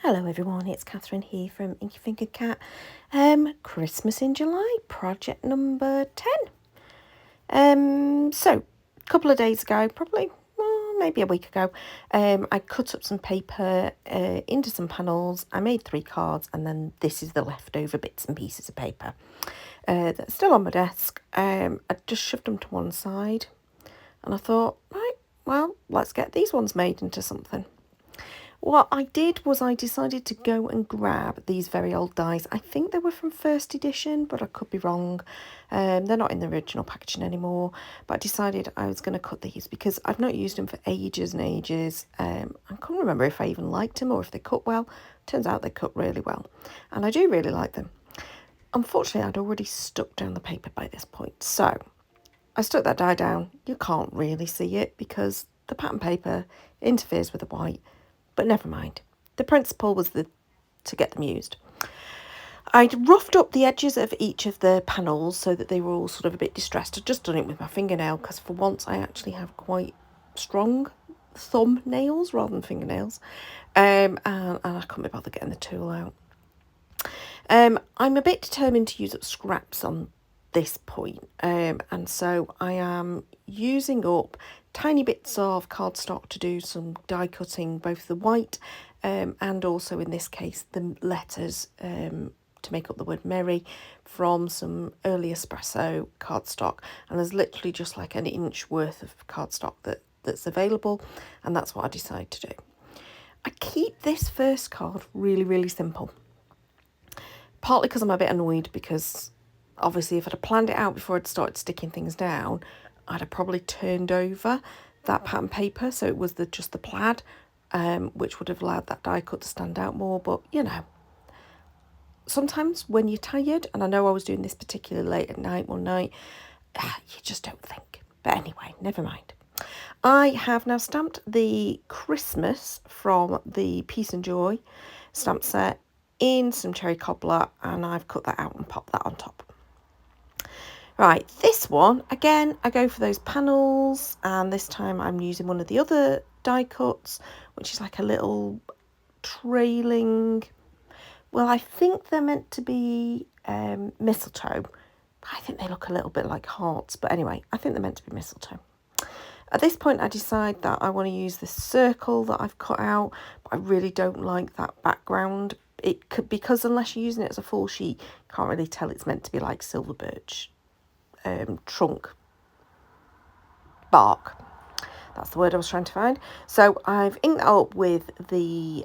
Hello everyone, it's Catherine here from Inky Finger Cat. Christmas in July, project number 10. So a couple of days ago, probably maybe a week ago, I cut up some paper into some panels. I made 3 cards, and then this is the leftover bits and pieces of paper that's still on my desk. I just shoved them to one side, and I thought, right, well, let's get these ones made into something. What I did was I decided to go and grab these very old dies. I think they were from first edition, but I could be wrong. They're not in the original packaging anymore. But I decided I was going to cut these because I've not used them for ages and ages. I couldn't remember if I even liked them or if they cut well. Turns out they cut really well. And I do really like them. Unfortunately, I'd already stuck down the paper by this point. So I stuck that die down. You can't really see it because the pattern paper interferes with the white. But never mind. The principle was to get them used. I'd roughed up the edges of each of the panels so that they were all sort of a bit distressed. I'd just done it with my fingernail because for once I actually have quite strong thumbnails rather than fingernails. And I couldn't be bothered getting the tool out. I'm a bit determined to use up scraps on this point. And so I am using up tiny bits of cardstock to do some die cutting, both the white and also in this case the letters to make up the word merry from some early espresso cardstock. And there's literally just like an inch worth of cardstock that's available, and that's what I decided to do. I keep this first card really simple, partly because I'm a bit annoyed because obviously if I'd have planned it out before I'd started sticking things down, I'd have probably turned over that pattern paper, so it was just the plaid, which would have allowed that die cut to stand out more. But, you know, sometimes when you're tired, and I know I was doing this particularly late at night one night, you just don't think. But anyway, never mind. I have now stamped the Christmas from the Peace and Joy stamp set in some cherry cobbler, and I've cut that out and popped that on top. Right, this one, again, I go for those panels, and this time I'm using one of the other die cuts, which is like a little trailing, well, I think they're meant to be mistletoe. I think they look a little bit like hearts, but anyway, I think they're meant to be mistletoe. At this point, I decide that I want to use this circle that I've cut out, but I really don't like that background. It could, because unless you're using it as a full sheet, you can't really tell it's meant to be like silver birch. Trunk bark, that's the word I was trying to find. So I've inked that up with the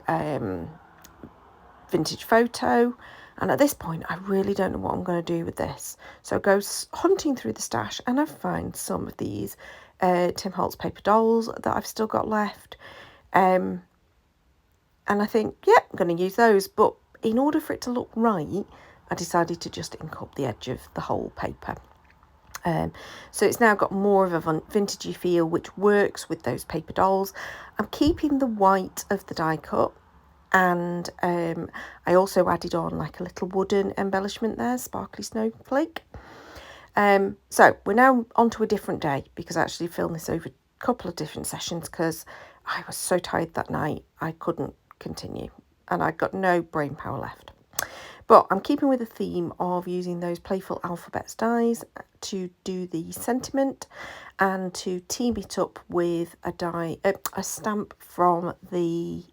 vintage photo, and at this point I really don't know what I'm going to do with this. So I go hunting through the stash and I find some of these Tim Holtz paper dolls that I've still got left, and I think, yeah, I'm going to use those. But in order for it to look right, I decided to just ink up the edge of the whole paper. So it's now got more of a vintagey feel, which works with those paper dolls. I'm keeping the white of the die cut, and I also added on like a little wooden embellishment there, sparkly snowflake. So we're now on to a different day, because I actually filmed this over a couple of different sessions because I was so tired that night I couldn't continue and I got no brain power left. But I'm keeping with the theme of using those playful alphabets dies to do the sentiment and to team it up with a stamp from the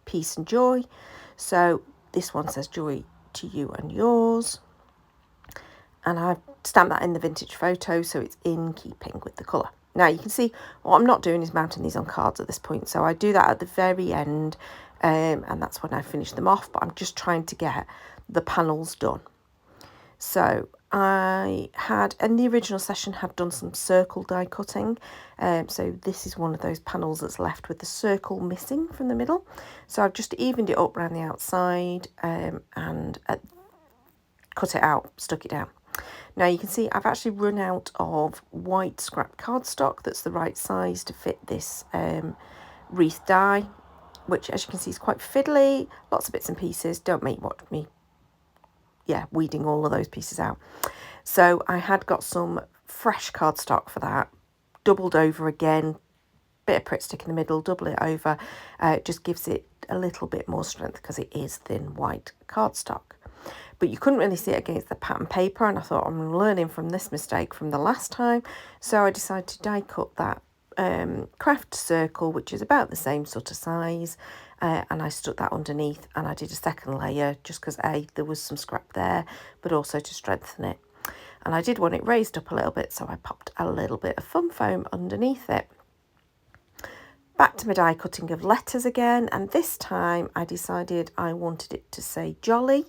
Peace and Joy. So this one says joy to you and yours. And I've stamped that in the vintage photo, so it's in keeping with the colour. Now you can see what I'm not doing is mounting these on cards at this point. So I do that at the very end. And that's when I finish them off, but I'm just trying to get the panels done. So I had, in the original session, had done some circle die cutting. So this is one of those panels that's left with the circle missing from the middle. So I've just evened it up around the outside and cut it out, stuck it down. Now you can see I've actually run out of white scrap cardstock that's the right size to fit this wreath die, which, as you can see, is quite fiddly, lots of bits and pieces. Don't watch me, weeding all of those pieces out. So I had got some fresh cardstock for that, doubled over again, bit of Pritt stick in the middle, double it over. It just gives it a little bit more strength because it is thin white cardstock. But you couldn't really see it against the pattern paper, and I thought I'm learning from this mistake from the last time, so I decided to die cut that craft circle, which is about the same sort of size, and I stuck that underneath, and I did a second layer just because there was some scrap there, but also to strengthen it. And I did want it raised up a little bit, so I popped a little bit of fun foam underneath it. Back to my die cutting of letters again, and this time I decided I wanted it to say jolly,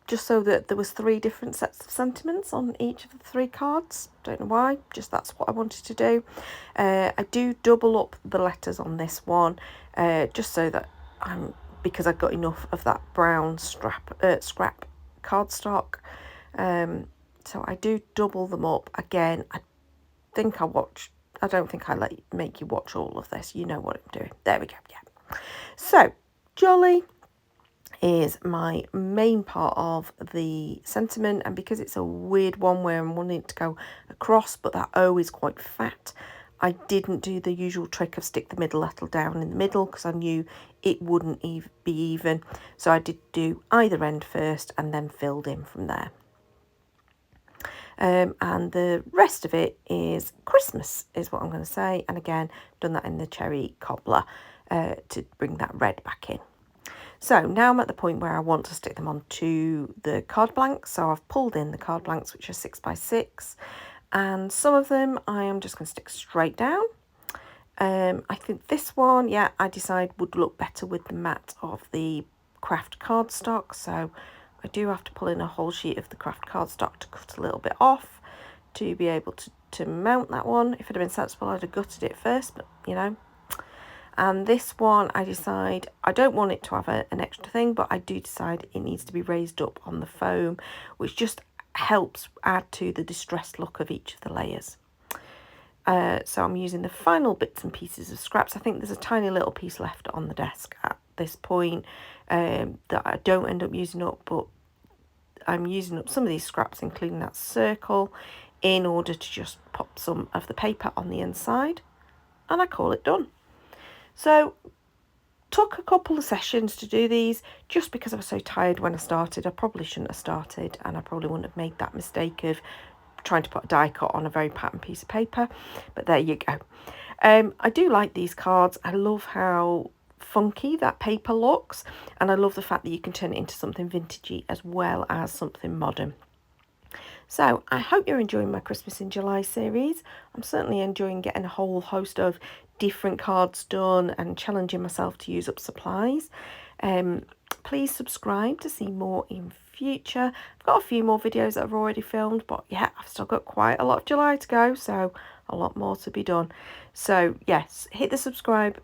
just so that there was 3 different sets of sentiments on each of the 3 cards. Don't know why, just that's what I wanted to do. I do double up the letters on this one, just so that because I got enough of that brown scrap cardstock. So I do double them up. Again, I don't think I make you watch all of this. You know what I'm doing. There we go, yeah. So, jolly is my main part of the sentiment, and because it's a weird one where I'm wanting it to go across, but that O is quite fat, I didn't do the usual trick of stick the middle letter down in the middle because I knew it wouldn't be even. So I did do either end first and then filled in from there. And the rest of it is Christmas, is what I'm going to say. And again, done that in the cherry cobbler to bring that red back in. So now I'm at the point where I want to stick them onto the card blanks. So I've pulled in the card blanks, which are 6x6. And some of them I am just going to stick straight down. I think this one, yeah, I decide would look better with the matte of the craft cardstock. So I do have to pull in a whole sheet of the craft cardstock to cut a little bit off to be able to mount that one. If it had been sensible, I'd have gutted it first, but you know. And this one, I decide I don't want it to have an extra thing, but I do decide it needs to be raised up on the foam, which just helps add to the distressed look of each of the layers. So I'm using the final bits and pieces of scraps. I think there's a tiny little piece left on the desk at this point that I don't end up using up, but I'm using up some of these scraps, including that circle, in order to just pop some of the paper on the inside, and I call it done. So took a couple of sessions to do these just because I was so tired when I started. I probably shouldn't have started, and I probably wouldn't have made that mistake of trying to put a die cut on a very patterned piece of paper, but there you go. I do like these cards. I love how funky that paper looks, and I love the fact that you can turn it into something vintagey as well as something modern. So I hope you're enjoying my Christmas in July series. I'm certainly enjoying getting a whole host of different cards done and challenging myself to use up supplies. Please subscribe to see more in future. I've got a few more videos that I've already filmed, but yeah, I've still got quite a lot of July to go, so a lot more to be done. So yes, hit the subscribe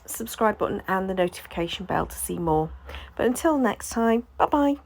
subscribe button and the notification bell to see more. But until next time, bye bye.